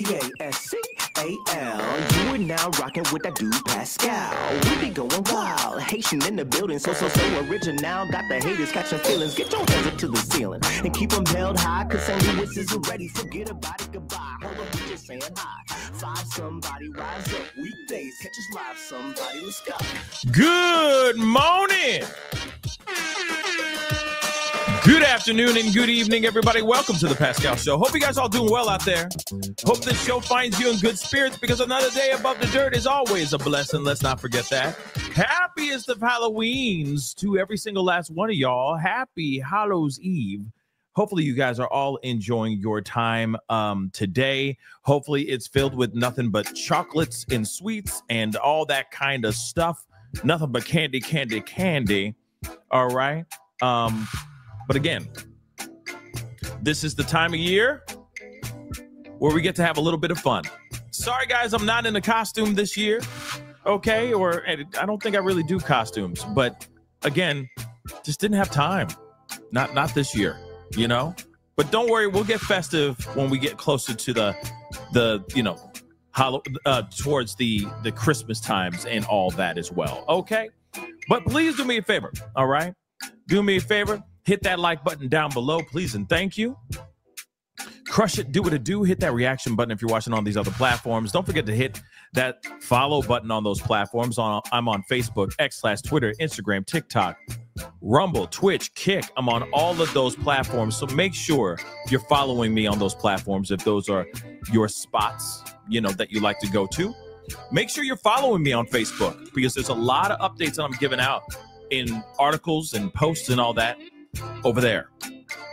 Pascal. You are now rocking with that dude Pascal. We be going wild, Haitian in the building, so original. Got the haters catching feelings. Get your hands up to the ceiling and keep them held high, cause St. Louis isn't ready. Forget about it, goodbye. Hold up, we just saying hi. Five somebody, rise up. Weekdays, catch us live, somebody. Let's go. Good morning. Good afternoon and good evening, everybody. Welcome to the Pascal Show. Hope you guys all doing well out there. Hope this show finds you in good spirits, because another day above the dirt is always a blessing. Let's not forget that. Happiest of Halloweens to every single last one of y'all. Happy Hallows Eve. Hopefully you guys are all enjoying your time today. Hopefully it's filled with nothing but chocolates and sweets and all that kind of stuff. Nothing but candy, candy, candy. All right. But again, this is the time of year where we get to have a little bit of fun. Sorry, guys, I'm not in a costume this year, okay? Or I don't think I really do costumes. But again, just didn't have time. Not this year, you know? But don't worry, we'll get festive when we get closer to towards the Christmas times and all that as well, okay? But please do me a favor, all right? Do me a favor. Hit that like button down below, please, and thank you. Crush it, do what it do. Hit that reaction button if you're watching on these other platforms. Don't forget to hit that follow button on those platforms. I'm on Facebook, X/Twitter, Instagram, TikTok, Rumble, Twitch, Kick. I'm on all of those platforms. So make sure you're following me on those platforms if those are your spots, you know, that you like to go to. Make sure you're following me on Facebook, because there's a lot of updates that I'm giving out in articles and posts and all that over there.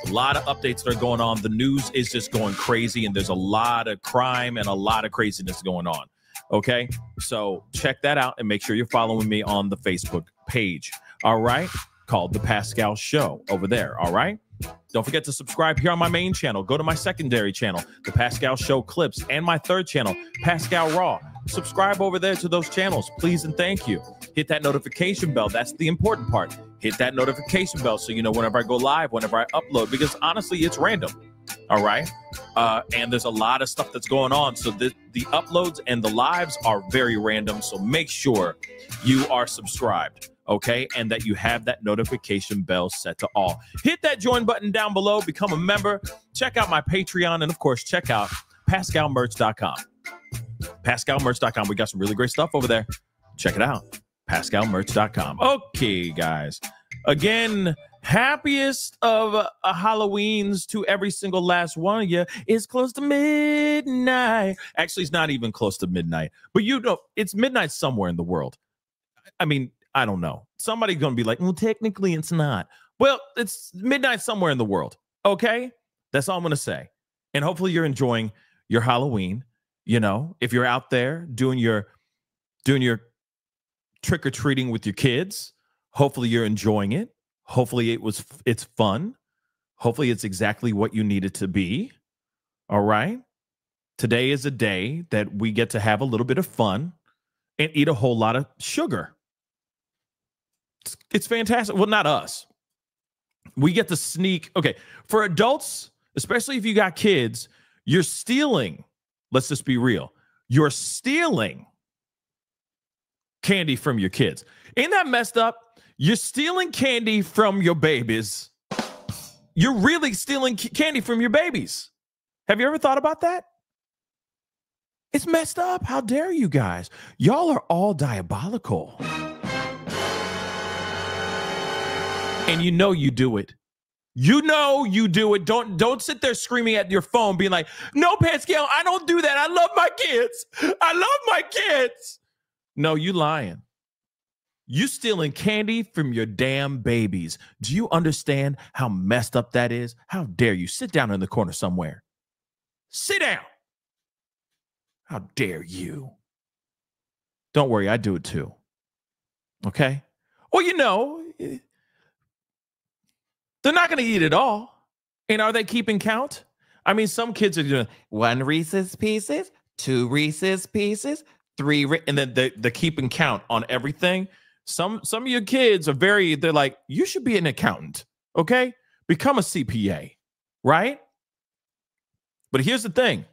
A lot of updates that are going on. The news is just going crazy, and there's a lot of crime and a lot of craziness going on. Okay, so check that out and make sure you're following me on the Facebook page. All right, called The Pascal Show over there. All right, don't forget to subscribe here on my main channel. Go to my secondary channel, The Pascal Show Clips, and my third channel, Pascal Raw. Subscribe over there to those channels, please and thank you. Hit that notification bell. That's the important part. Hit that notification bell so you know whenever I go live, whenever I upload, because honestly, it's random. All right. And there's a lot of stuff that's going on. So the uploads and the lives are very random. So make sure you are subscribed. Okay. And that you have that notification bell set to all. Hit that join button down below. Become a member. Check out my Patreon. And of course, check out PascalMerch.com. PascalMerch.com. We got some really great stuff over there. Check it out. PascalMerch.com. Okay, guys. Again, happiest of Halloweens to every single last one of you. It's close to midnight. Actually, it's not even close to midnight. But you know, it's midnight somewhere in the world. I mean, I don't know. Somebody's going to be like, well, technically it's not. Well, it's midnight somewhere in the world. Okay? That's all I'm going to say. And hopefully you're enjoying your Halloween. You know, if you're out there doing your trick-or-treating with your kids, hopefully you're enjoying it. Hopefully it's fun. Hopefully it's exactly what you need it to be. All right. Today is a day that we get to have a little bit of fun and eat a whole lot of sugar. It's fantastic. Well, not us. We get to sneak. Okay. For adults, especially if you got kids, you're stealing. Let's just be real. You're stealing candy from your kids. Ain't that messed up? You're stealing candy from your babies. You're really stealing candy from your babies. Have you ever thought about that? It's messed up. How dare you guys? Y'all are all diabolical. And you know you do it. You know you do it. Don't sit there screaming at your phone being like, no, Pascal, I don't do that. I love my kids. I love my kids. No, you lying. You stealing candy from your damn babies. Do you understand how messed up that is? How dare you? Sit down in the corner somewhere. Sit down. How dare you? Don't worry, I do it too. Okay? Well, you know, they're not going to eat it all. And are they keeping count? I mean, some kids are doing 1 Reese's Pieces, 2 Reese's Pieces, 3, and then they're keeping count on everything. Some of your kids are they're like, you should be an accountant, okay? Become a CPA, right? But here's the thing.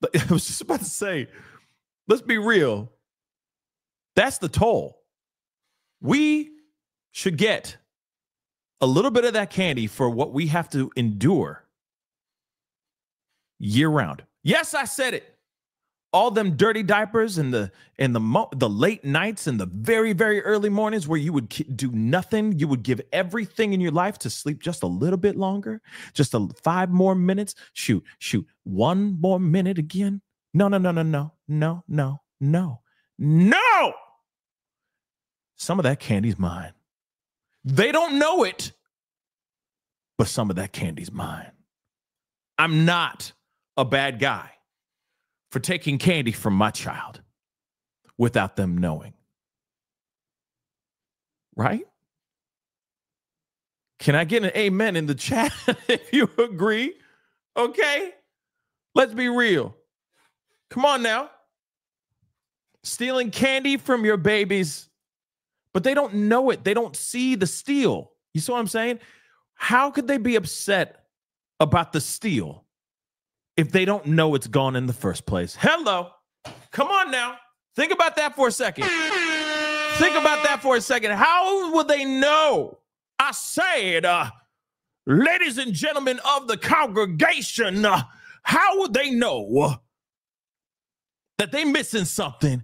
But I was just about to say, let's be real. That's the toll. We should get a little bit of that candy for what we have to endure year round. Yes, I said it. All them dirty diapers and the late nights and the very, very early mornings where you would do nothing. You would give everything in your life to sleep just a little bit longer, just 5 more minutes. Shoot, 1 more minute again. No. Some of that candy's mine. They don't know it, but some of that candy's mine. I'm not a bad guy for taking candy from my child without them knowing. Right? Can I get an amen in the chat if you agree? Okay? Let's be real. Come on now. Stealing candy from your babies, but they don't know it. They don't see the steal. You see what I'm saying? How could they be upset about the steal if they don't know it's gone in the first place? Hello. Come on now. Think about that for a second. How would they know? I said, ladies and gentlemen of the congregation, how would they know that they missing something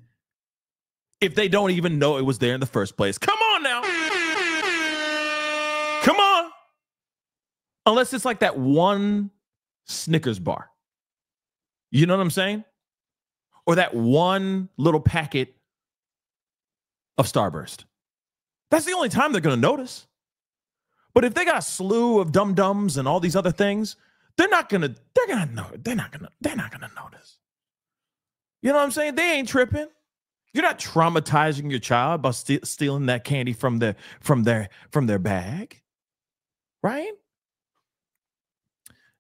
if they don't even know it was there in the first place? Come on now. Come on. Unless it's like that one Snickers bar. You know what I'm saying? Or that one little packet of Starburst. That's the only time they're going to notice. But if they got a slew of dum-dums and all these other things, they're not going to notice. You know what I'm saying? They ain't tripping. You're not traumatizing your child by stealing that candy from their bag. Right?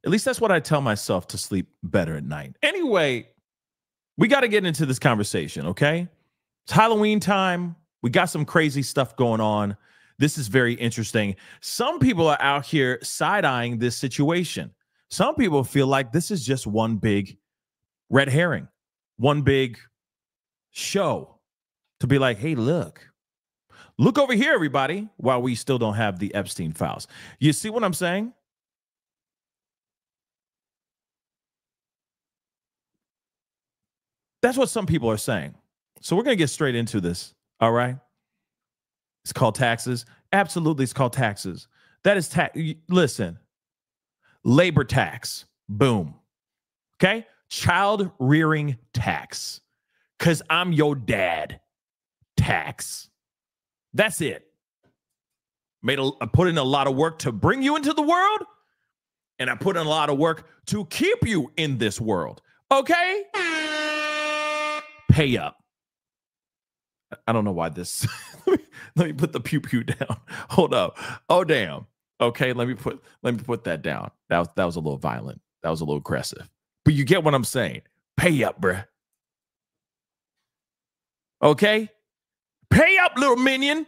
At least that's what I tell myself to sleep better at night. Anyway, we got to get into this conversation, okay? It's Halloween time. We got some crazy stuff going on. This is very interesting. Some people are out here side-eyeing this situation. Some people feel like this is just one big red herring, one big show to be like, hey, look over here, everybody, while we still don't have the Epstein files. You see what I'm saying? That's what some people are saying. So we're going to get straight into this. All right. It's called taxes. Absolutely. It's called taxes. That is tax. Listen, labor tax. Boom. Okay. Child rearing tax. Cause I'm your dad tax. That's it. I put in a lot of work to bring you into the world. And I put in a lot of work to keep you in this world. Okay. Pay up. I don't know why this. let me put the pew pew down. Hold up. Oh damn. Okay, let me put that down. That was a little violent. That was a little aggressive. But you get what I'm saying. Pay up, bruh. Okay? Pay up, little minion.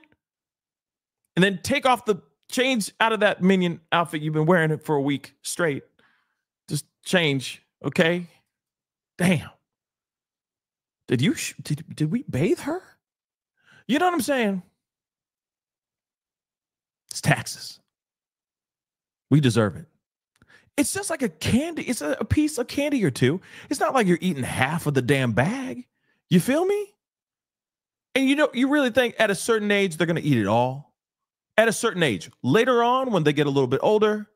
And then take off the change out of that minion outfit. You've been wearing it for a week straight. Just change, okay? Damn. Did we bathe her? You know what I'm saying? It's taxes. We deserve it. It's just like a candy. It's a piece of candy or two. It's not like you're eating half of the damn bag. You feel me? And you really think at a certain age they're going to eat it all? At a certain age. Later on, when they get a little bit older,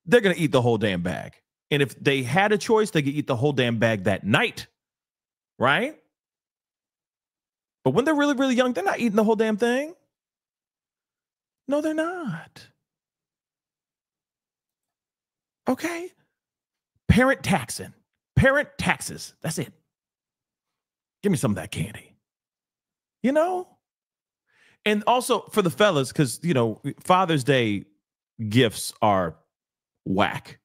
they're going to eat the whole damn bag. And if they had a choice, they could eat the whole damn bag that night. Right? But when they're really, really young, they're not eating the whole damn thing. No, they're not. Okay? Parent taxing. Parent taxes. That's it. Give me some of that candy. You know? And also for the fellas, because, Father's Day gifts are whack.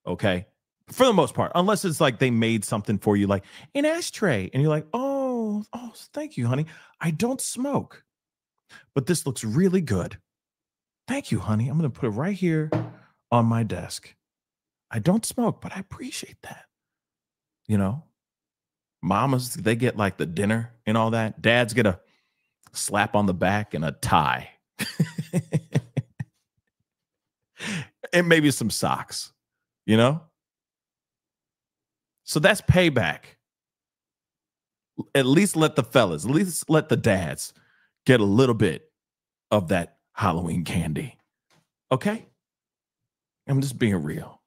Okay? For the most part, unless it's like they made something for you, like an ashtray, and you're like, oh, thank you, honey. I don't smoke, but this looks really good. Thank you, honey. I'm going to put it right here on my desk. I don't smoke, but I appreciate that. You know, mamas, they get like the dinner and all that. Dads get a slap on the back and a tie. And maybe some socks, you know? So that's payback. At least let the fellas, at least let the dads get a little bit of that Halloween candy. Okay? I'm just being real.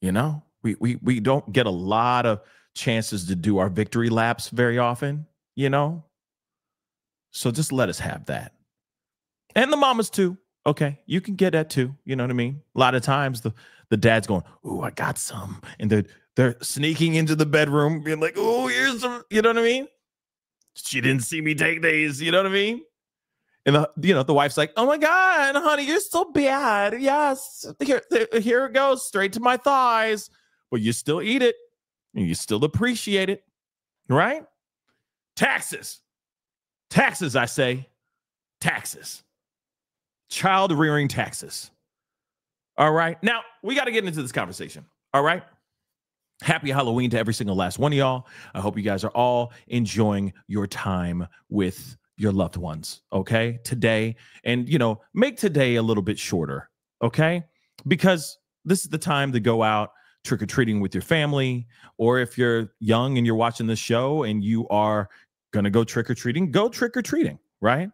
You know? We don't get a lot of chances to do our victory laps very often, you know? So just let us have that. And the mamas too. Okay, you can get that too. You know what I mean? A lot of times the dad's going, "Ooh, I got some," and they're sneaking into the bedroom, being like, "Oh, here's some." You know what I mean? She didn't see me take these. You know what I mean? And the wife's like, "Oh my God, honey, you're so bad. Yes, here it goes, straight to my thighs." But you still eat it, and you still appreciate it, right? Taxes, I say, taxes. Child rearing taxes. All right. Now, we got to get into this conversation. All right. Happy Halloween to every single last one of y'all. I hope you guys are all enjoying your time with your loved ones. Okay. Today. And, make today a little bit shorter. Okay. Because this is the time to go out trick-or-treating with your family. Or if you're young and you're watching this show and you are going to go trick-or-treating, go trick-or-treating. Right.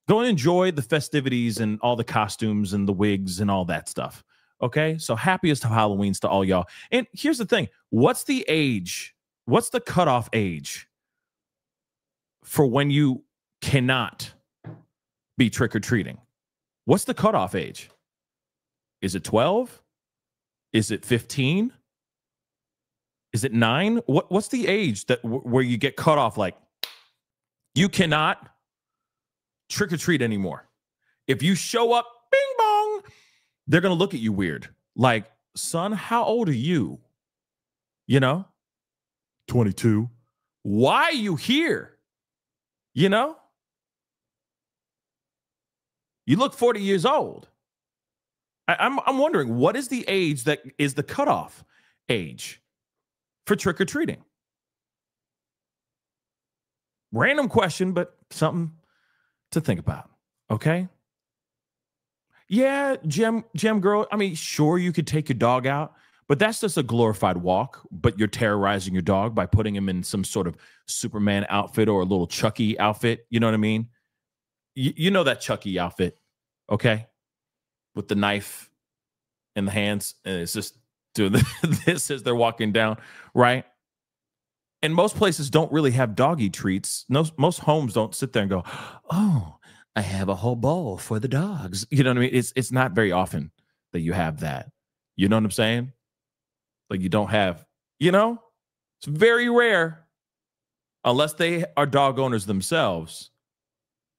Go and enjoy the festivities and all the costumes and the wigs and all that stuff. Okay, so happiest of Halloweens to all y'all. And here's the thing. What's the age? What's the cutoff age for when you cannot be trick-or-treating? What's the cutoff age? Is it 12? Is it 15? Is it 9? What's the age that where you get cut off like you cannot trick-or-treat anymore? If you show up, bing bong, they're going to look at you weird. Like, son, how old are you? 22. Why are you here? You look 40 years old. I'm wondering, what is the age that is the cutoff age for trick-or-treating? Random question, but something to think about. Okay. Yeah, Gem girl. I mean, sure, you could take your dog out, but that's just a glorified walk. But you're terrorizing your dog by putting him in some sort of Superman outfit or a little Chucky outfit. You know what I mean? You know that Chucky outfit, okay? With the knife in the hands, and it's just doing this as they're walking down, right? And most places don't really have doggy treats. Most homes don't sit there and go, "Oh, I have a whole bowl for the dogs." You know what I mean? It's not very often that you have that. You know what I'm saying? Like you don't have, it's very rare unless they are dog owners themselves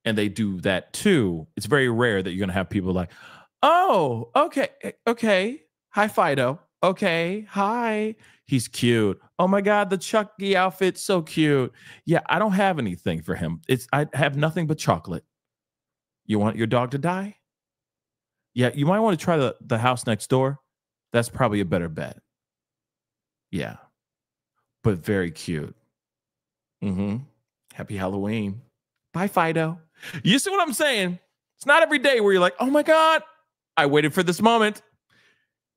and they do that too. It's very rare that you're going to have people like, "Oh, okay. Hi, Fido. Okay. Hi. He's cute. Oh my God, the Chucky outfit's so cute." Yeah, I don't have anything for him. I have nothing but chocolate. You want your dog to die? Yeah, you might want to try the house next door. That's probably a better bet. Yeah, but very cute. Happy Halloween. Bye, Fido. You see what I'm saying? It's not every day where you're like, "Oh my God, I waited for this moment."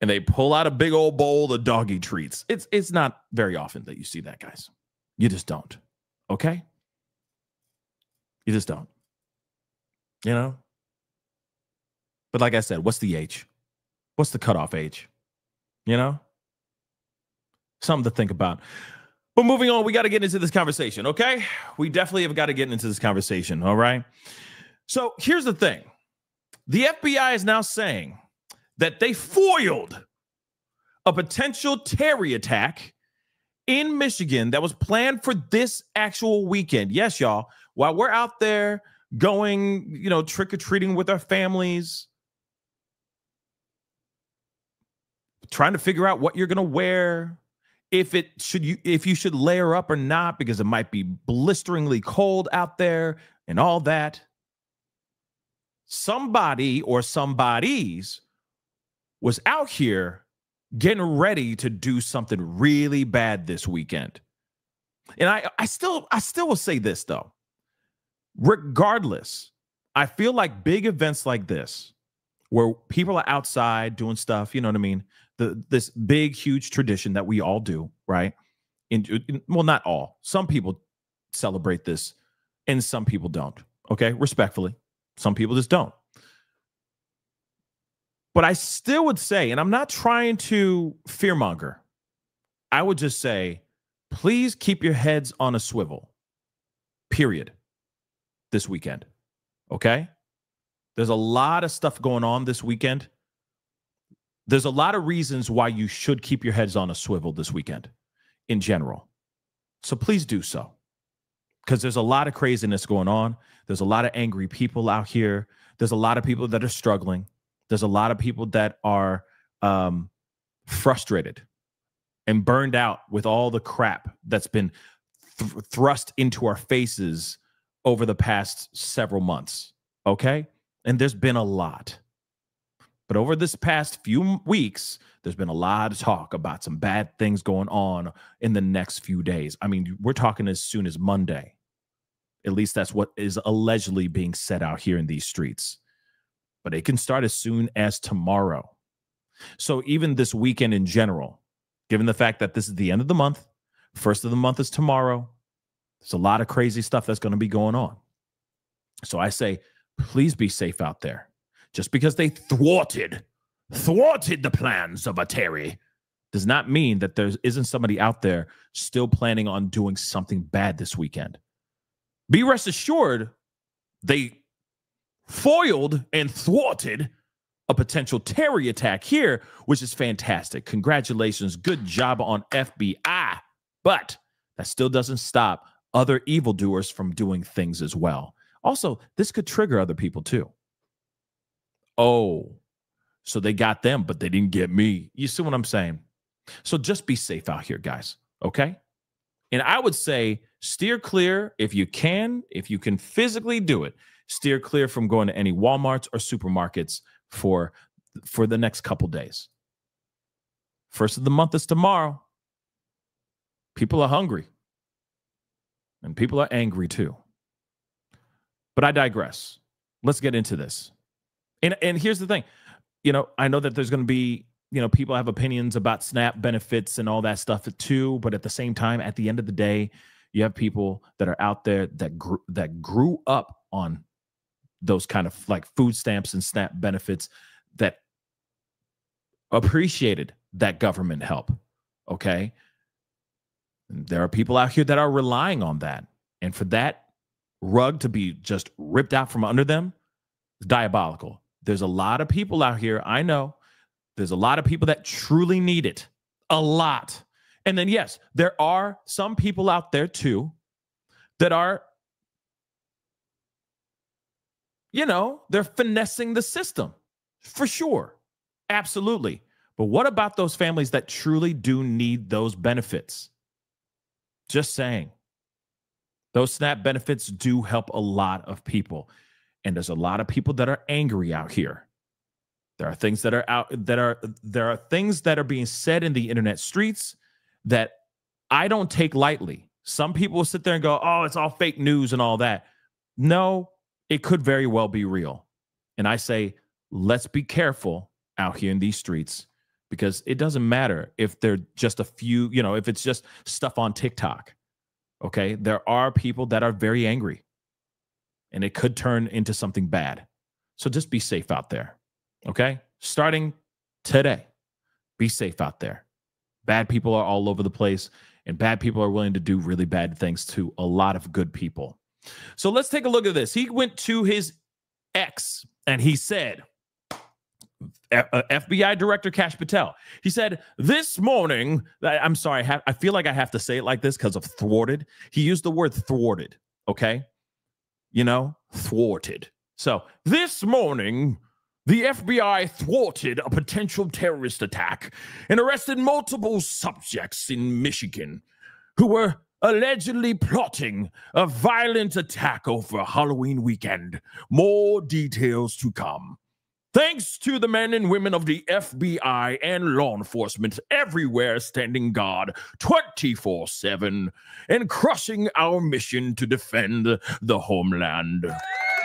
And they pull out a big old bowl of doggy treats. It's not very often that you see that, guys. You just don't. Okay? You just don't. But like I said, what's the age? What's the cutoff age? Something to think about. But moving on, we got to get into this conversation, okay? We definitely have got to get into this conversation, all right? So here's the thing. The FBI is now saying that they foiled a potential terror attack in Michigan that was planned for this actual weekend. Yes, y'all. While we're out there going, trick-or-treating with our families, trying to figure out what you're going to wear, if you should layer up or not, because it might be blisteringly cold out there and all that. Somebody or somebodies was out here getting ready to do something really bad this weekend. And I still will say this, though. Regardless, I feel like big events like this, where people are outside doing stuff, you know what I mean? This big, huge tradition that we all do, right? Well, not all. Some people celebrate this and some people don't. Okay, respectfully. Some people just don't. But I still would say, and I'm not trying to fearmonger, I would just say, please keep your heads on a swivel, period, this weekend. Okay? There's a lot of stuff going on this weekend. There's a lot of reasons why you should keep your heads on a swivel this weekend in general. So please do so. Because there's a lot of craziness going on. There's a lot of angry people out here. There's a lot of people that are struggling. There's a lot of people that are frustrated and burned out with all the crap that's been thrust into our faces over the past several months. Okay? And there's been a lot. But over this past few weeks, there's been a lot of talk about some bad things going on in the next few days. I mean, we're talking as soon as Monday. At least that's what is allegedly being said out here in these streets. But it can start as soon as tomorrow. So even this weekend in general, given the fact that this is the end of the month, first of the month is tomorrow, there's a lot of crazy stuff that's going to be going on. So I say, please be safe out there. Just because they thwarted the plans of a Terry does not mean that there isn't somebody out there still planning on doing something bad this weekend. Be rest assured, they foiled and thwarted a potential Terry attack here, which is fantastic. Congratulations. Good job on FBI. But that still doesn't stop other evildoers from doing things as well. Also, this could trigger other people too. Oh, so they got them, but they didn't get me. You see what I'm saying? So just be safe out here, guys. Okay? And I would say steer clear if you can physically do it. Steer clear from going to any Walmarts or supermarkets for the next couple days. First of the month is tomorrow. People are hungry. And people are angry too. But I digress. Let's get into this. And here's the thing. You know, I know that there's going to be, you know, people have opinions about SNAP benefits and all that stuff too. But at the same time, at the end of the day, you have people that are out there that grew up on those kind of like food stamps and SNAP benefits that appreciated that government help. Okay. There are people out here that are relying on that. And for that rug to be just ripped out from under them, it's diabolical. There's a lot of people out here. I know there's a lot of people that truly need it. A lot. And then, yes, there are some people out there too that are, you know, they're finessing the system for sure. Absolutely. But what about those families that truly do need those benefits? Just saying. Those SNAP benefits do help a lot of people. And there's a lot of people that are angry out here. There are things that are things that are being said in the internet streets that I don't take lightly. Some people will sit there and go, "Oh, it's all fake news and all that." No, it could very well be real. And I say, let's be careful out here in these streets, because it doesn't matter if they're just a few, you know, if it's just stuff on TikTok. Okay, there are people that are very angry. And it could turn into something bad. So just be safe out there. Okay? Starting today, be safe out there. Bad people are all over the place, and bad people are willing to do really bad things to a lot of good people. So let's take a look at this. He went to his ex and he said, FBI Director Kash Patel, he said, this morning, I'm sorry, I feel like I have to say it like this because of thwarted. He used the word thwarted. Okay? You know, thwarted. So this morning, the FBI thwarted a potential terrorist attack and arrested multiple subjects in Michigan who were allegedly plotting a violent attack over Halloween weekend. More details to come. Thanks to the men and women of the FBI and law enforcement everywhere standing guard 24/7 and crushing our mission to defend the homeland.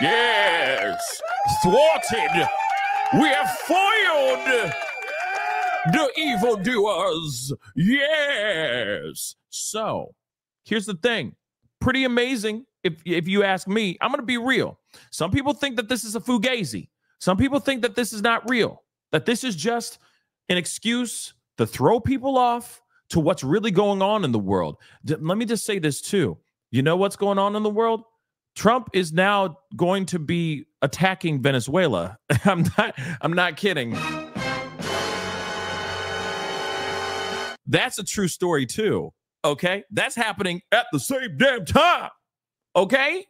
Yes, thwarted. We have foiled the evildoers. Yes. So here's the thing. Pretty amazing. If you ask me, I'm going to be real. Some people think that this is a fugazi. Some people think that this is not real, that this is just an excuse to throw people off to what's really going on in the world. Let me just say this too. You know what's going on in the world? Trump is now going to be attacking Venezuela. I'm not kidding. That's a true story too. Okay? That's happening at the same damn time. Okay?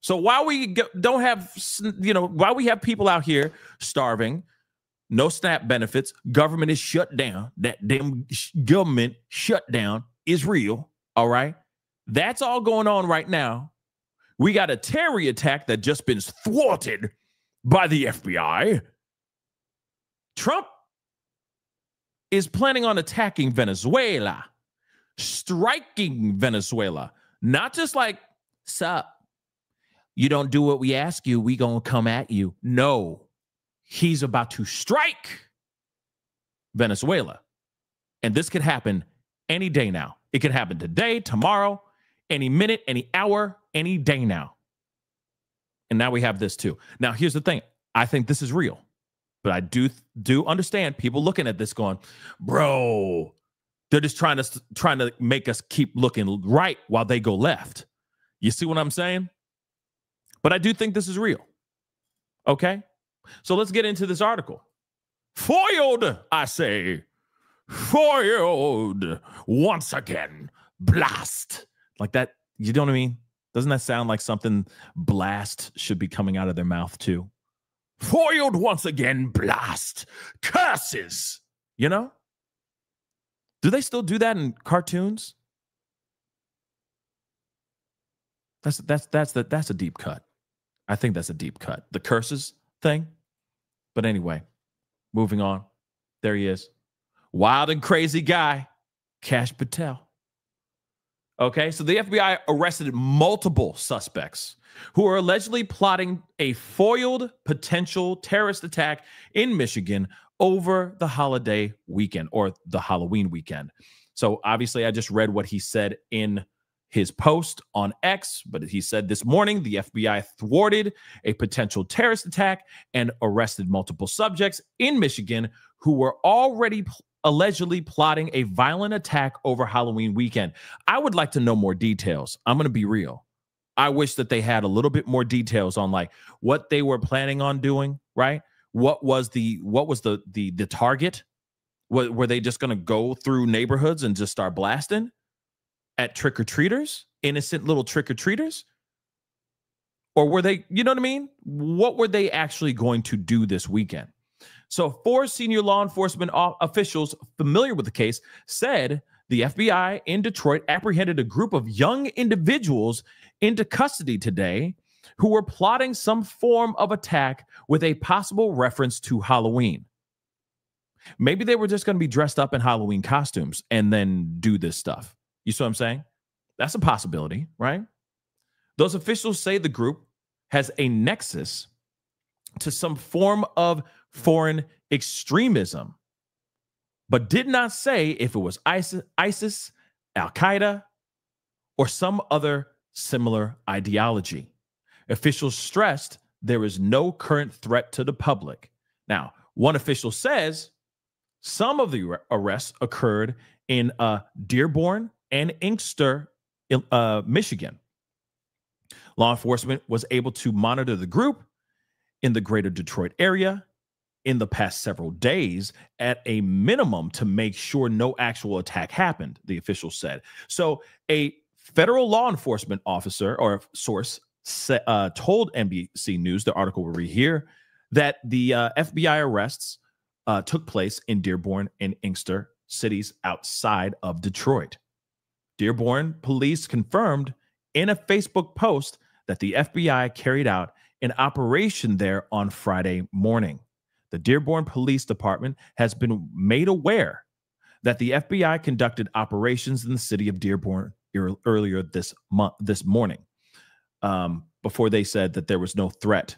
So while we don't have, while we have people out here starving, no SNAP benefits, government is shut down, that damn government shutdown is real, all right? That's all going on right now. We got a terror attack that just been thwarted by the FBI. Trump is planning on attacking Venezuela, striking Venezuela, not just like, sup, you don't do what we ask you, we gonna come at you. No, he's about to strike Venezuela. And this could happen any day now. It could happen today, tomorrow, any minute, any hour, any day now. And now we have this too. Now, here's the thing. I think this is real. But I do understand people looking at this going, bro, they're just trying to make us keep looking right while they go left. You see what I'm saying? But I do think this is real. Okay? So let's get into this article. Foiled, I say. Foiled once again. Blast. Like that, you know what I mean? Doesn't that sound like something blast should be coming out of their mouth too? Foiled once again, blast. Curses. You know? Do they still do that in cartoons? That's a deep cut. I think that's a deep cut. The curses thing. But anyway, moving on. There he is. Wild and crazy guy, Kash Patel. Okay, so the FBI arrested multiple suspects who are allegedly plotting a foiled potential terrorist attack in Michigan over the holiday weekend or the Halloween weekend. So obviously I just read what he said in his post on X, but he said this morning the FBI thwarted a potential terrorist attack and arrested multiple subjects in Michigan who were already allegedly plotting a violent attack over Halloween weekend. I would like to know more details. I'm going to be real. I wish that they had a little bit more details on like what they were planning on doing, right? What was the target? Were they just going to go through neighborhoods and just start blasting at trick-or-treaters, innocent little trick-or-treaters? Or were they, you know what I mean? What were they actually going to do this weekend? So 4 senior law enforcement officials familiar with the case said the FBI in Detroit apprehended a group of young individuals into custody today who were plotting some form of attack with a possible reference to Halloween. Maybe they were just going to be dressed up in Halloween costumes and then do this stuff. You see what I'm saying? That's a possibility, right? Those officials say the group has a nexus to some form of foreign extremism, but did not say if it was ISIS, Al-Qaeda, or some other similar ideology. Officials stressed there is no current threat to the public. Now, one official says some of the arrests occurred in Dearborn and Inkster, Michigan. Law enforcement was able to monitor the group in the greater Detroit area in the past several days at a minimum to make sure no actual attack happened, the official said. So a federal law enforcement officer or source told NBC News, the article we'll read here, that the FBI arrests took place in Dearborn and Inkster, cities outside of Detroit. Dearborn police confirmed in a Facebook post that the FBI carried out in operation there on Friday morning. The Dearborn Police Department has been made aware that the FBI conducted operations in the city of Dearborn earlier this morning, before they said that there was no threat,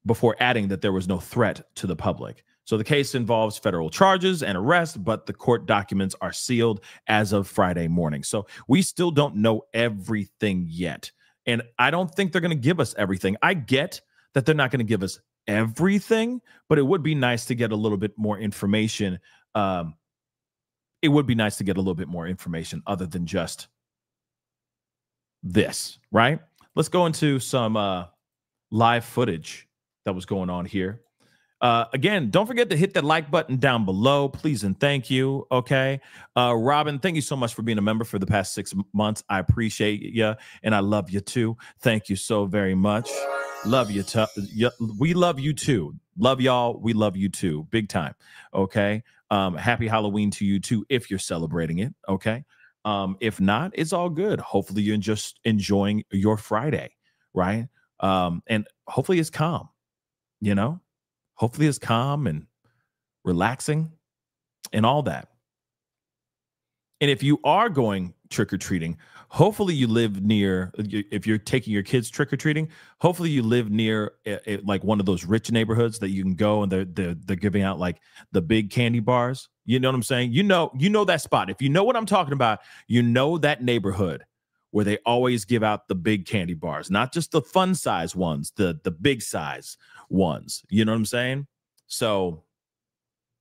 before adding that there was no threat to the public. So the case involves federal charges and arrest, but the court documents are sealed as of Friday morning. So we still don't know everything yet. And I don't think they're going to give us everything. I get that they're not going to give us everything, but it would be nice to get a little bit more information. It would be nice to get a little bit more information other than just this, right? Let's go into some live footage that was going on here. Again, don't forget to hit that like button down below, please and thank you. Okay, Robin, thank you so much for being a member for the past 6 months. I appreciate you, and I love you too. Thank you so very much. Love you. We love you too. Love y'all. We love you too, big time. Okay. Happy Halloween to you too, if you're celebrating it. Okay. If not, it's all good. Hopefully you're just enjoying your Friday, right? And hopefully it's calm. You know. Hopefully it's calm and relaxing and all that. And if you are going trick-or-treating, hopefully you live near, if you're taking your kids trick-or-treating, hopefully you live near like one of those rich neighborhoods that you can go and they're giving out like the big candy bars. You know what I'm saying? You know that spot. If you know what I'm talking about, you know that neighborhood where they always give out the big candy bars, not just the fun size ones, the big size ones. You know what I'm saying? So,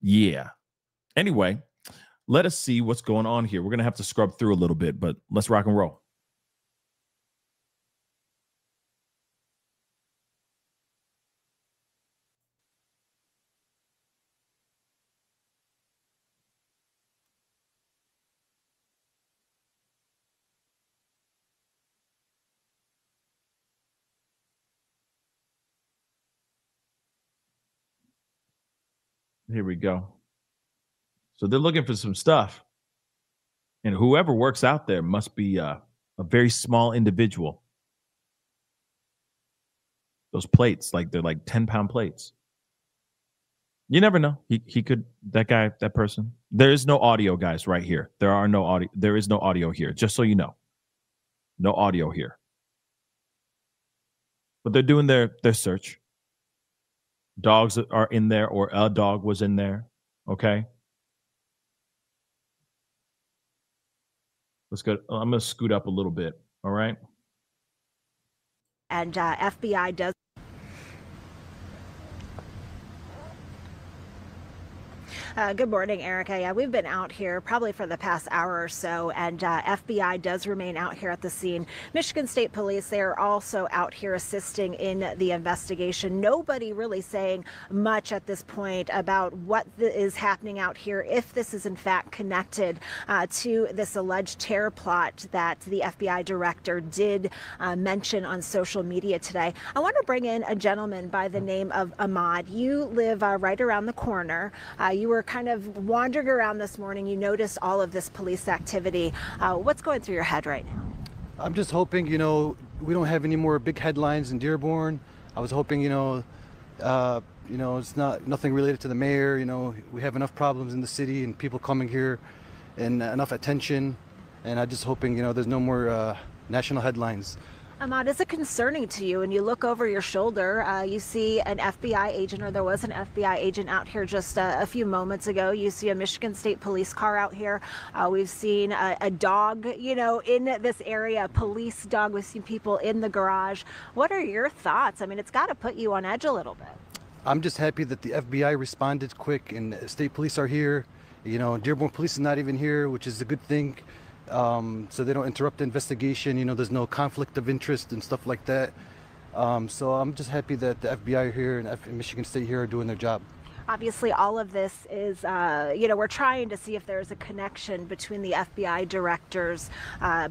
yeah. Anyway, let us see what's going on here. We're going to have to scrub through a little bit, but let's rock and roll. Here we go. So they're looking for some stuff. And whoever works out there must be a very small individual. Those plates, like they're like 10-pound plates. You never know. He could, that person. There is no audio, guys, right here. There is no audio here, just so you know. No audio here. But they're doing their search. Dogs are in there, or a dog was in there. Okay. Let's go. I'm going to scoot up a little bit. All right. And FBI does. Good morning, Erica. Yeah, we've been out here probably for the past hour or so, and FBI does remain out here at the scene. Michigan State Police, they are also out here assisting in the investigation. Nobody really saying much at this point about what is happening out here, if this is in fact connected to this alleged terror plot that the FBI director did mention on social media today. I want to bring in a gentleman by the name of Ahmad. You live right around the corner. You were kind of wandering around this morning. You noticed all of this police activity. What's going through your head right now? I'm just hoping, we don't have any more big headlines in Dearborn. I was hoping, it's nothing related to the mayor. We have enough problems in the city and people coming here and enough attention. And I'm just hoping, there's no more national headlines. Ahmad, is it concerning to you? And you look over your shoulder, you see an FBI agent, or there was an FBI agent out here just a few moments ago. You see a Michigan State Police car out here. We've seen a dog, in this area, a police dog. We've seen people in the garage. What are your thoughts? I mean, it's got to put you on edge a little bit. I'm just happy that the FBI responded quick and state police are here. Dearborn Police is not even here, which is a good thing. So they don't interrupt the investigation. There's no conflict of interest and stuff like that. So I'm just happy that the FBI here and Michigan State here are doing their job. Obviously, all of this is, we're trying to see if there's a connection between the FBI director's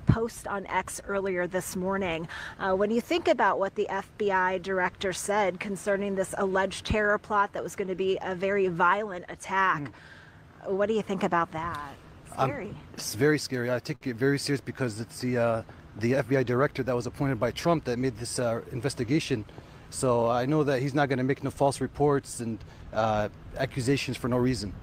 post on X earlier this morning. When you think about what the FBI director said concerning this alleged terror plot that was going to be a very violent attack, what do you think about that? Scary. It's very scary. I take it very serious because it's the FBI director that was appointed by Trump that made this investigation, So I know that he's not going to make no false reports and accusations for no reason.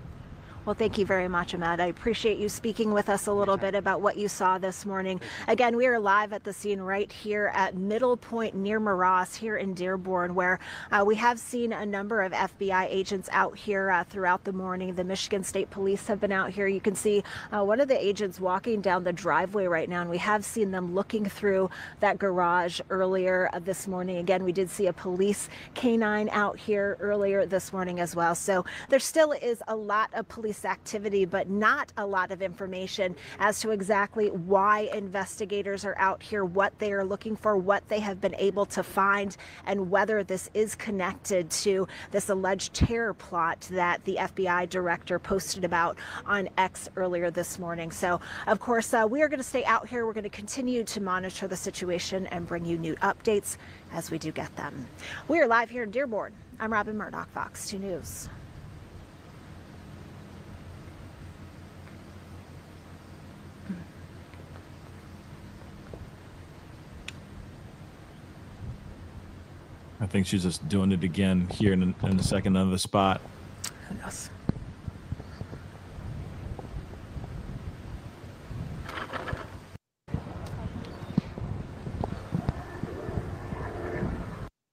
Well, thank you very much, Ahmed. I appreciate you speaking with us a little bit about what you saw this morning. Again, we are live at the scene right here at Middle Point near Maras here in Dearborn, where we have seen a number of FBI agents out here throughout the morning. The Michigan State Police have been out here. You can see one of the agents walking down the driveway right now, and we have seen them looking through that garage earlier this morning. Again, we did see a police canine out here earlier this morning as well. So there still is a lot of police activity, but not a lot of information as to exactly why investigators are out here, what they are looking for, what they have been able to find, and whether this is connected to this alleged terror plot that the FBI director posted about on X earlier this morning. So, of course, we are going to stay out here. We're going to continue to monitor the situation and bring you new updates as we do get them. We are live here in Dearborn. I'm Robin Murdoch, Fox 2 News. I think she's just doing it again here in the second other spot. Who knows?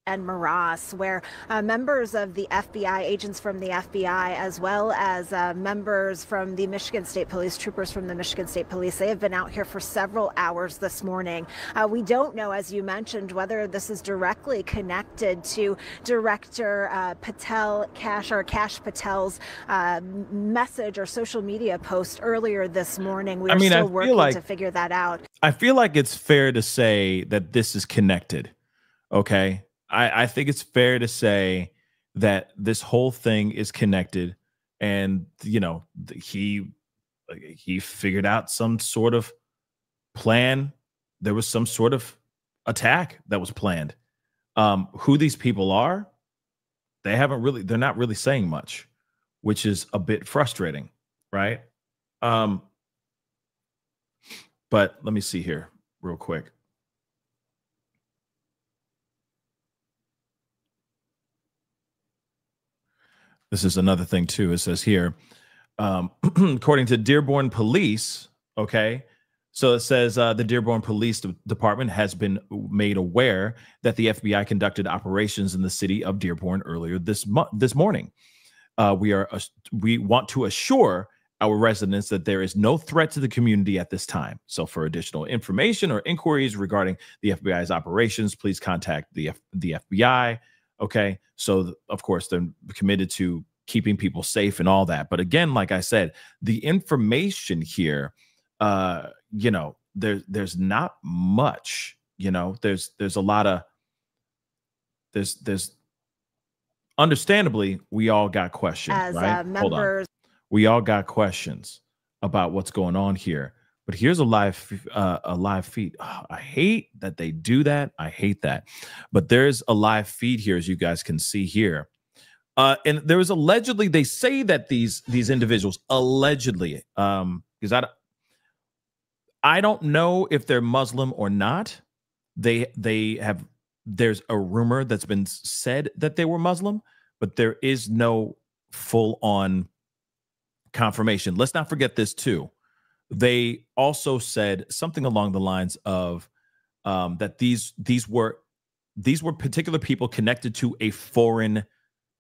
And Maras, where members of the FBI, agents from the FBI, as well as members from the Michigan State Police, troopers from the Michigan State Police, they have been out here for several hours this morning. We don't know, as you mentioned, whether this is directly connected to Director Cash Patel's message or social media post earlier this morning. We're still working to figure that out. I feel like it's fair to say that this is connected, okay? I think it's fair to say that this whole thing is connected, and you know, he figured out some sort of plan. There was some sort of attack that was planned. Who these people are, they're not really saying much, which is a bit frustrating, right? But let me see here real quick. This is another thing, too. It says here, according to Dearborn Police, okay, so it says the Dearborn Police Department has been made aware that the FBI conducted operations in the city of Dearborn earlier this morning. We want to assure our residents that there is no threat to the community at this time. So for additional information or inquiries regarding the FBI's operations, please contact the FBI. Okay, so of course they're committed to keeping people safe and all that. But again, like I said, the information here, you know, there's not much. You know, there's a lot of there's understandably we all got questions, as right? members. Hold on. We all got questions about what's going on here. But here's a live feed. Oh, I hate that they do that. I hate that. But there's a live feed here, as you guys can see here. And there was allegedly, they say that these individuals allegedly, because I don't know if they're Muslim or not. There's a rumor that's been said that they were Muslim, but there is no full on confirmation. Let's not forget this too. They also said something along the lines of that these were particular people connected to a foreign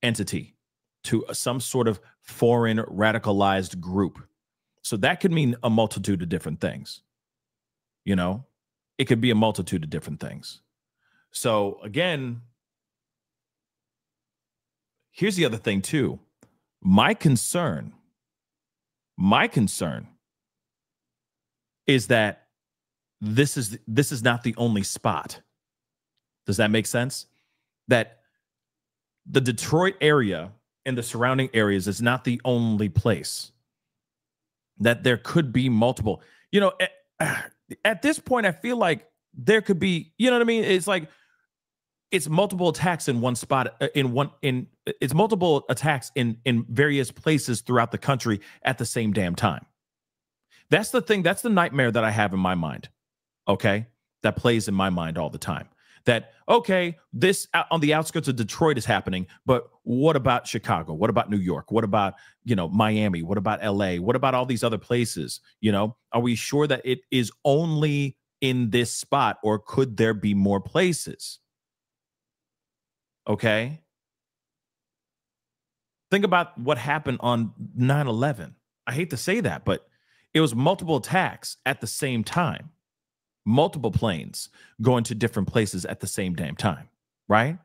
entity, to some sort of foreign radicalized group. So that could mean a multitude of different things. You know, it could be a multitude of different things. So again, here's the other thing too. My concern is that this is not the only spot. Does that make sense? That the Detroit area and the surrounding areas is not the only place. That there could be multiple. You know, at this point, I feel like there could be, you know what I mean? It's like it's multiple attacks in one spot, it's multiple attacks in various places throughout the country at the same damn time. That's the thing. That's the nightmare that I have in my mind. Okay. That plays in my mind all the time. that, okay, this on the outskirts of Detroit is happening, but what about Chicago? What about New York? What about, Miami? What about LA? What about all these other places? Are we sure that it is only in this spot, or could there be more places? Okay. Think about what happened on 9/11. I hate to say that, but it was multiple attacks at the same time. Multiple planes going to different places at the same damn time, right?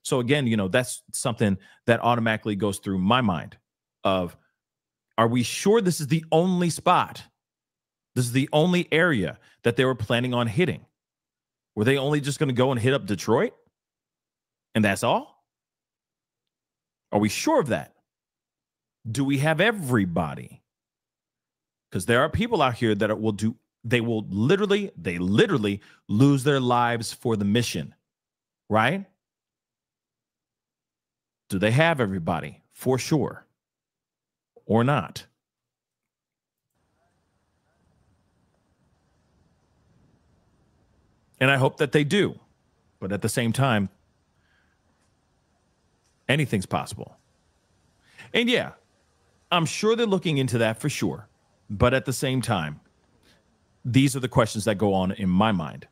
So again, that's something that automatically goes through my mind of, are we sure this is the only spot? This is the only area that they were planning on hitting? Were they only just going to go and hit up Detroit? And that's all? Are we sure of that? Do we have everybody? Because there are people out here that they literally lose their lives for the mission, right? Do they have everybody for sure or not? And I hope that they do. But at the same time, anything's possible. And yeah, I'm sure they're looking into that for sure. But at the same time, these are the questions that go on in my mind.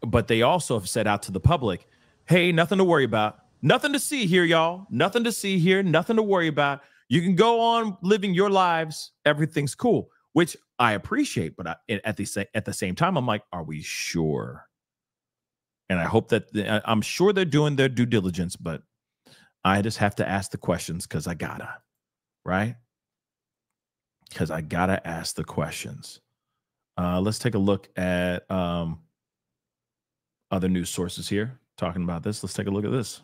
But they also have said out to the public, hey, nothing to worry about. Nothing to see here, y'all. Nothing to see here. Nothing to worry about. You can go on living your lives. Everything's cool, which I appreciate. But at the same time, I'm like, are we sure? And I hope that I'm sure they're doing their due diligence, but I just have to ask the questions because I gotta, right? Because I gotta ask the questions. Let's take a look at other news sources here talking about this. Let's take a look at this.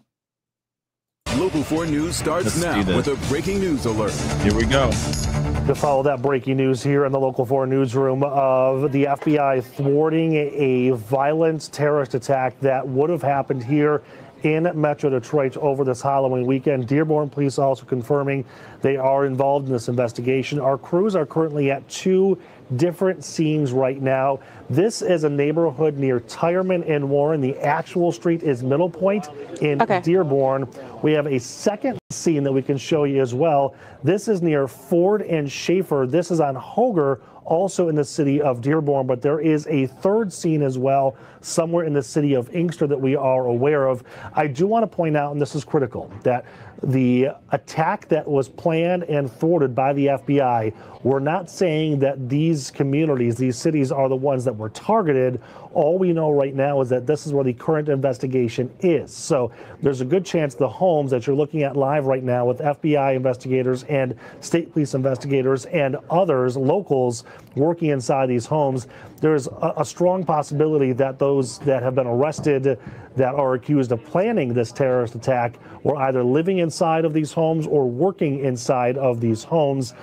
Local 4 News starts now with a breaking news alert. Here we go. To follow that breaking news here in the Local 4 newsroom of the FBI thwarting a violent terrorist attack that would have happened here in Metro Detroit over this Halloween weekend. Dearborn police also confirming they are involved in this investigation. Our crews are currently at 2 different scenes right now. This is a neighborhood near Tireman and Warren. The actual street is Middle Point in Dearborn. We have a second scene that we can show you as well. This is near Ford and Schaefer. This is on Hoger, also in the city of Dearborn, but there is a third scene as well somewhere in the city of Inkster that we are aware of. I do want to point out, and this is critical, that the attack that was planned and thwarted by the FBI, we're not saying that these communities, these cities are the ones that were targeted. All we know right now is that this is where the current investigation is. So there's a good chance the homes that you're looking at live right now with FBI investigators and state police investigators and others, locals, working inside these homes, there's a strong possibility that those that have been arrested that are accused of planning this terrorist attack were either living inside of these homes or working inside of these homes.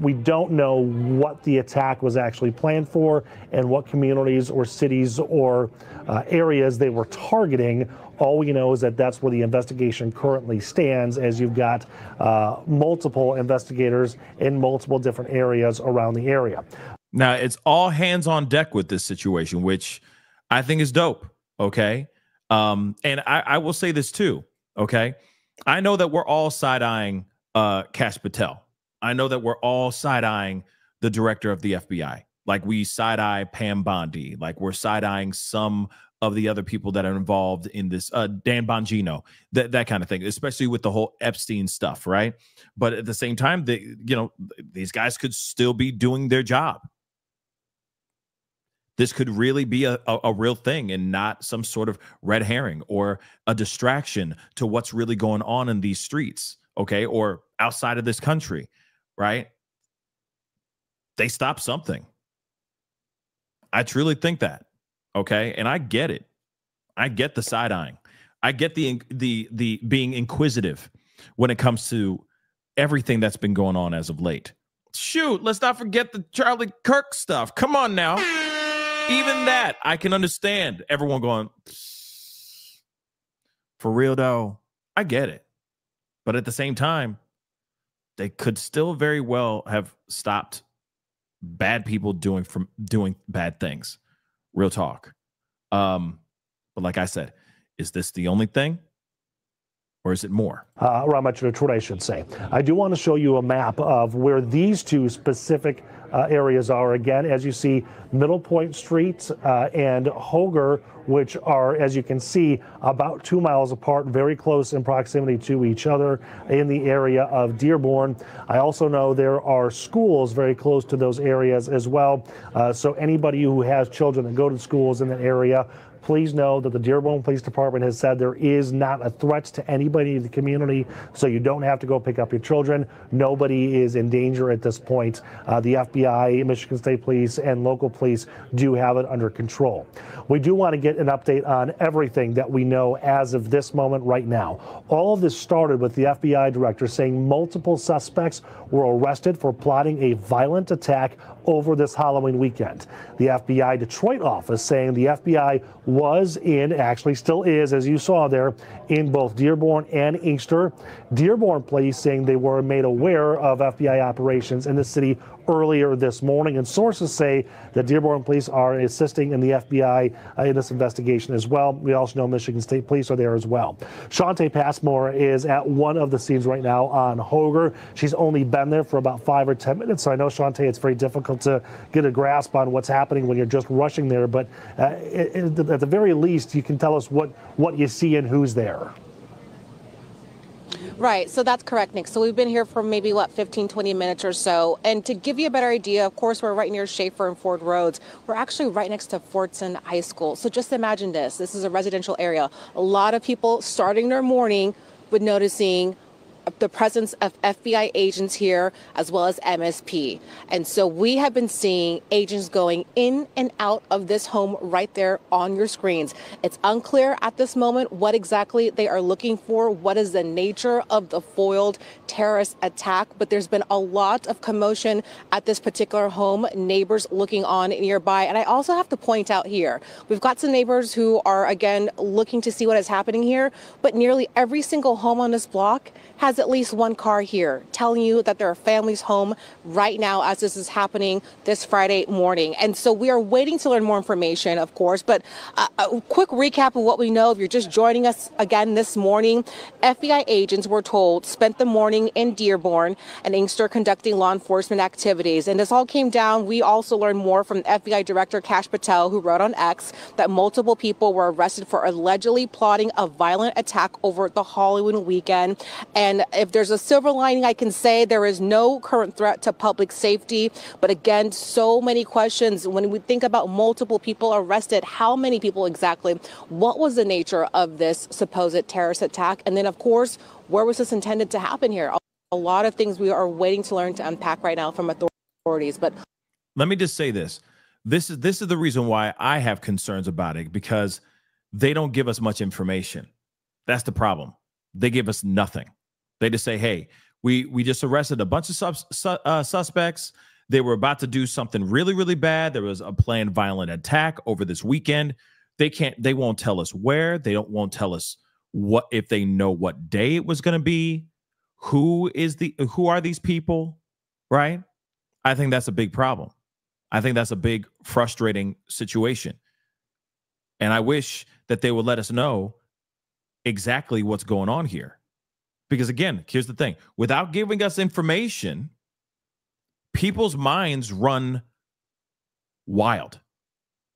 We don't know what the attack was actually planned for and what communities or cities or areas they were targeting. All we know is that that's where the investigation currently stands, as you've got multiple investigators in multiple different areas around the area. Now, it's all hands on deck with this situation, which I think is dope. Okay. And I will say this too. Okay. I know that we're all side-eyeing Kash Patel. I know that we're all side-eyeing the director of the FBI. Like we side-eye Pam Bondi. Like we're side-eyeing some of the other people that are involved in this, Dan Bongino, that kind of thing, especially with the whole Epstein stuff, right? But at the same time, these guys could still be doing their job. This could really be a real thing and not some sort of red herring or a distraction to what's really going on in these streets, okay, or outside of this country, right? They stopped something. I truly think that, okay? And I get it. I get the side-eyeing. I get the being inquisitive when it comes to everything that's been going on as of late. Shoot, let's not forget the Charlie Kirk stuff. Come on now. Even that, I can understand everyone going, for real though, I get it. But at the same time, they could still very well have stopped bad people doing bad things. Real talk. But like I said, is this the only thing? Or is it more? Around Metro Detroit, I should say. I do want to show you a map of where these two specific areas are. Again, as you see, Middle Point Street and Hoger, which are, as you can see, about 2 miles apart, very close in proximity to each other in the area of Dearborn. I also know there are schools very close to those areas as well. So anybody who has children that go to schools in that area, please know that the Dearborn Police Department has said there is not a threat to anybody in the community, so you don't have to go pick up your children. Nobody is in danger at this point. The FBI, Michigan State Police, and local police do have it under control. We do want to get an update on everything that we know as of this moment right now. All of this started with the FBI director saying multiple suspects were arrested for plotting a violent attack over this Halloween weekend. The FBI Detroit office saying the FBI was in, actually still is, as you saw there, in both Dearborn and Inkster. Dearborn police saying they were made aware of FBI operations in the city earlier this morning, and sources say that Dearborn police are assisting in the FBI in this investigation as well. We also know Michigan State Police are there as well. Shantae Passmore is at one of the scenes right now on Hoger. She's only been there for about 5 or 10 minutes, so I know, Shantae, it's very difficult to get a grasp on what's happening when you're just rushing there, but at the very least, you can tell us what you see and who's there. Right. So that's correct, Nick. So we've been here for maybe, 15, 20 minutes or so. And to give you a better idea, of course, we're right near Schaefer and Ford Roads. We're actually right next to Fortson High School. So just imagine this. This is a residential area. A lot of people starting their morning with noticing the presence of FBI agents here, as well as MSP. And so we have been seeing agents going in and out of this home right there on your screens. It's unclear at this moment what exactly they are looking for, what is the nature of the foiled terrorist attack, but there's been a lot of commotion at this particular home, neighbors looking on nearby. And I also have to point out here, we've got some neighbors who are, again, looking to see what is happening here, but nearly every single home on this block has at least one car here, telling you that there are families home right now as this is happening this Friday morning. And so we are waiting to learn more information, of course, but a quick recap of what we know. If you're just joining us again this morning, FBI agents, were told, spent the morning in Dearborn and Inkster conducting law enforcement activities. And this all came down. We also learned more from FBI Director Kash Patel, who wrote on X that multiple people were arrested for allegedly plotting a violent attack over the Halloween weekend. And if there's a silver lining, I can say there is no current threat to public safety. But again, so many questions. When we think about multiple people arrested, how many people exactly? What was the nature of this supposed terrorist attack? And then, of course, where was this intended to happen here? A lot of things we are waiting to learn to unpack right now from authorities. But let me just say this. This is the reason why I have concerns about it, because they don't give us much information. That's the problem. They give us nothing. They just say, hey, we just arrested a bunch of suspects. They were about to do something really, really bad. There was a planned violent attack over this weekend. They won't tell us where. Won't tell us what, if they know what day it was going to be. Who are these people? Right? I think that's a big problem. I think that's a big frustrating situation. And I wish that they would let us know exactly what's going on here. Because again, here's the thing. Without giving us information, people's minds run wild.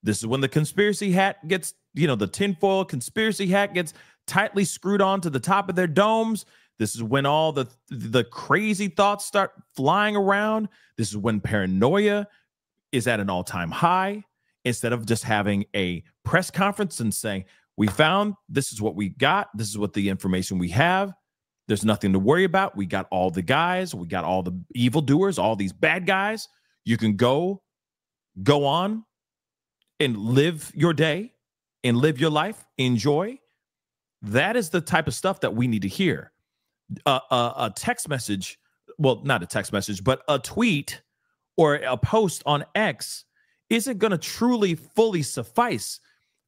This is when the conspiracy hat gets, the tinfoil conspiracy hat gets tightly screwed on to the top of their domes. This is when all the crazy thoughts start flying around. This is when paranoia is at an all-time high. Instead of just having a press conference and saying, we found, this is what we got, this is what the information we have. There's nothing to worry about. We got all the guys. We got all the evildoers, all these bad guys. You can go on and live your day and live your life. Enjoy. That is the type of stuff that we need to hear. A text message, well, not a text message, but a tweet or a post on X isn't going to truly fully suffice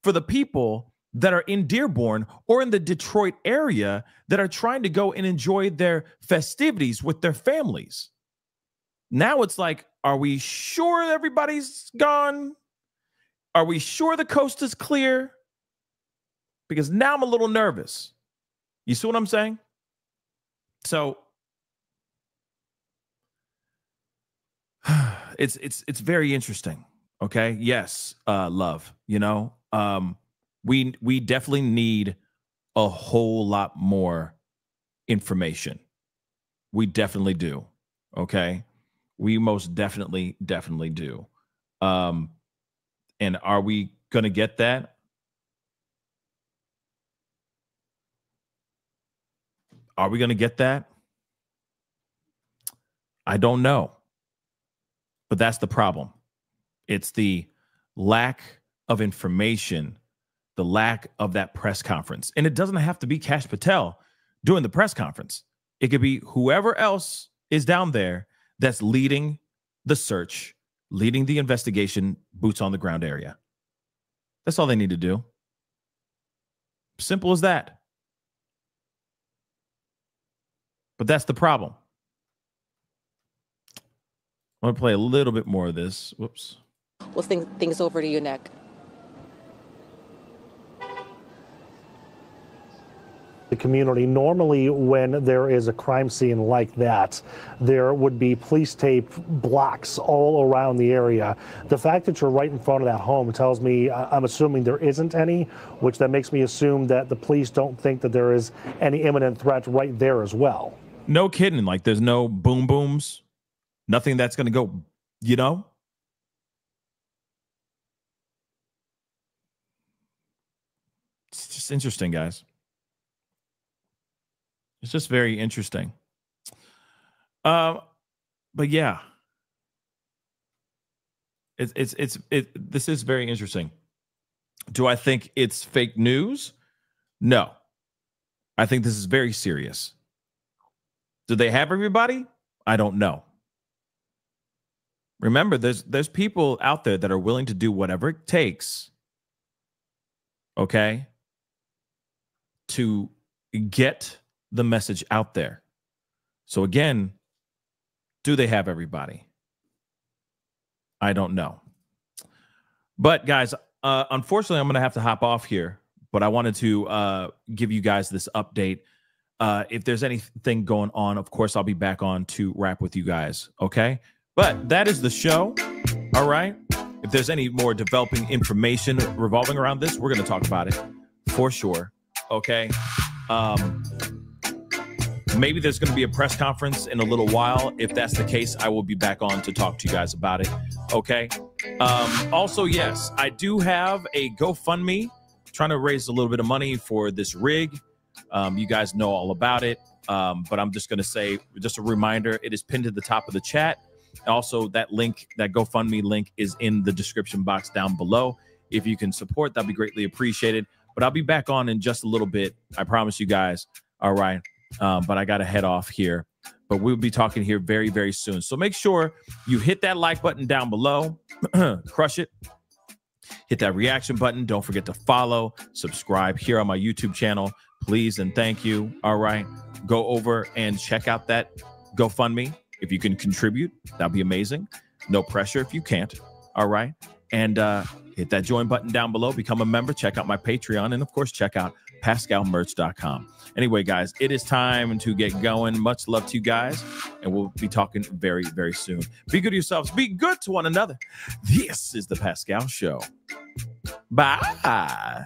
for the people that are in Dearborn or in the Detroit area that are trying to go and enjoy their festivities with their families. Now it's like, are we sure everybody's gone? Are we sure the coast is clear? because now I'm a little nervous. You see what I'm saying? So it's very interesting. Okay. Yes. Love, you know, we definitely need a whole lot more information. We definitely do. Okay. We most definitely do. And are we going to get that? Are we going to get that? I don't know. But that's the problem. It's the lack of information, the lack of that press conference. And it doesn't have to be Kash Patel doing the press conference. It could be whoever else is down there that's leading the search, leading the investigation, boots on the ground area. That's all they need to do. Simple as that. But that's the problem. I want to play a little bit more of this. Whoops. We'll think things over to you, Nick. The community. Normally, when there is a crime scene like that, there would be police tape blocks all around the area. The fact that you're right in front of that home tells me, I'm assuming there isn't any, which that makes me assume that the police don't think that there is any imminent threat right there as well. No kidding. Like there's no boom booms, nothing that's going to go, you know? It's just interesting, guys. It's just very interesting. But yeah, this is very interesting. Do I think it's fake news? No. I think this is very serious. Do they have everybody? I don't know. Remember, there's people out there that are willing to do whatever it takes, okay, to get the message out there. So again, do they have everybody? I don't know. But guys, unfortunately, I'm going to have to hop off here. But I wanted to give you guys this update. If there's anything going on, of course, I'll be back on to wrap with you guys. Okay. But that is the show. All right. If there's any more developing information revolving around this, we're going to talk about it for sure. Okay. Maybe there's going to be a press conference in a little while. If that's the case, I will be back on to talk to you guys about it. Okay. Also, yes, I do have a GoFundMe trying to raise a little bit of money for this rig. You guys know all about it. But I'm just going to say, just a reminder, it is pinned to the top of the chat. Also, that link, that GoFundMe link is in the description box down below. If you can support, that'd be greatly appreciated. But I'll be back on in just a little bit. I promise you guys. All right. But I got to head off here. But we'll be talking here very, very soon. So make sure you hit that like button down below. Crush it. Hit that reaction button. Don't forget to follow, subscribe here on my YouTube channel. Please and thank you. All right. Go over and check out that GoFundMe. If you can contribute, that'd be amazing. No pressure if you can't. All right. And hit that join button down below. Become a member. Check out my Patreon. And, of course, check out PascalMerch.com. Anyway, guys, it is time to get going. Much love to you guys. And we'll be talking very, very soon. Be good to yourselves. Be good to one another. This is The Pascal Show. Bye.